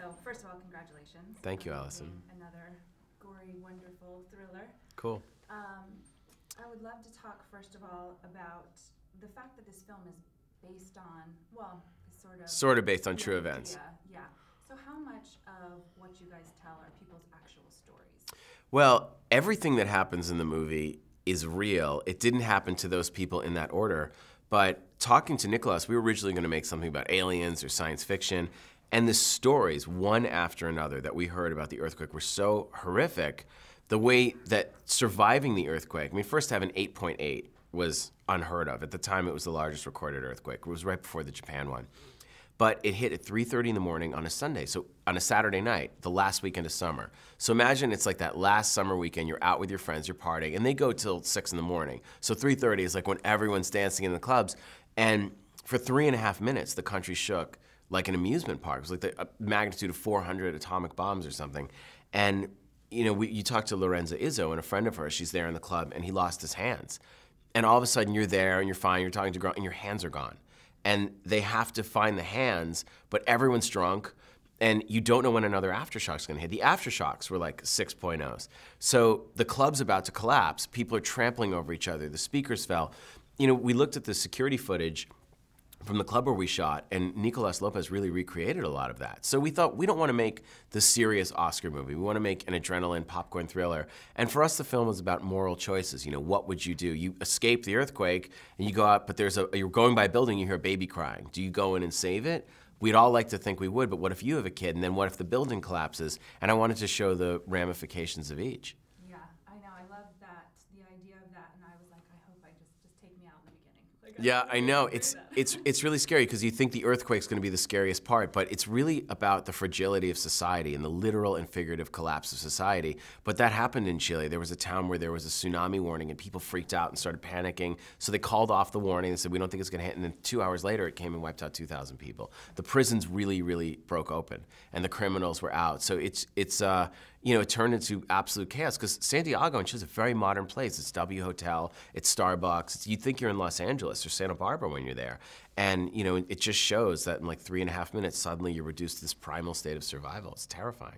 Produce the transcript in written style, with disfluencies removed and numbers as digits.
So first of all, congratulations. Thank you, Allison. Another gory, wonderful thriller. Cool. I would love to talk first of all about the fact that this film is based on, well, sort of based on true events. Yeah. So how much of what you guys tell are people's actual stories? Well, everything that happens in the movie is real. It didn't happen to those people in that order. But talking to Nicholas, we were originally going to make something about aliens or science fiction, and the stories, one after another, that we heard about the earthquake were so horrific. The way that surviving the earthquake, I mean, first to have an 8.8 was unheard of. At the time, it was the largest recorded earthquake. It was right before the Japan one. But it hit at 3:30 in the morning on a Sunday, so on a Saturday night, the last weekend of summer. So imagine it's like that last summer weekend, you're out with your friends, you're partying, and they go till 6 in the morning. So 3:30 is like when everyone's dancing in the clubs. And for 3.5 minutes, the country shook like an amusement park. It was like the magnitude of 400 atomic bombs or something. And you know, you talk to Lorenza Izzo, and a friend of hers, she's there in the club, and he lost his hands. And all of a sudden, you're there, and you're fine, you're talking to a girl, and your hands are gone. And they have to find the hands, but everyone's drunk, and you don't know when another Aftershock's gonna hit. The Aftershocks were like 6.0s. So the club's about to collapse. People are trampling over each other. The speakers fell. You know, we looked at the security footage from the club where we shot, and Nicolas Lopez really recreated a lot of that. So we thought, we don't want to make the serious Oscar movie. We want to make an adrenaline popcorn thriller. And for us, the film is about moral choices. You know, what would you do? You escape the earthquake, and you go out, but you're going by a building, you hear a baby crying. Do you go in and save it? We'd all like to think we would, but what if you have a kid, and then what if the building collapses? And I wanted to show the ramifications of each. Yeah, I know. I love that, the idea of that, and I was like, I hope I just take me out in the beginning. Like, yeah, I know. It's really scary because you think the earthquake's going to be the scariest part, but it's really about the fragility of society and the literal and figurative collapse of society. But that happened in Chile. There was a town where there was a tsunami warning, and people freaked out and started panicking. So they called off the warning and said, we don't think it's going to hit. And then 2 hours later, it came and wiped out 2,000 people. The prisons really, really broke open, and the criminals were out. So you know, it turned into absolute chaos because Santiago and Chile's a very modern place. It's W Hotel, it's Starbucks. You'd think you're in Los Angeles or Santa Barbara when you're there. And, you know, it just shows that in like 3.5 minutes, suddenly you're reduced to this primal state of survival. It's terrifying.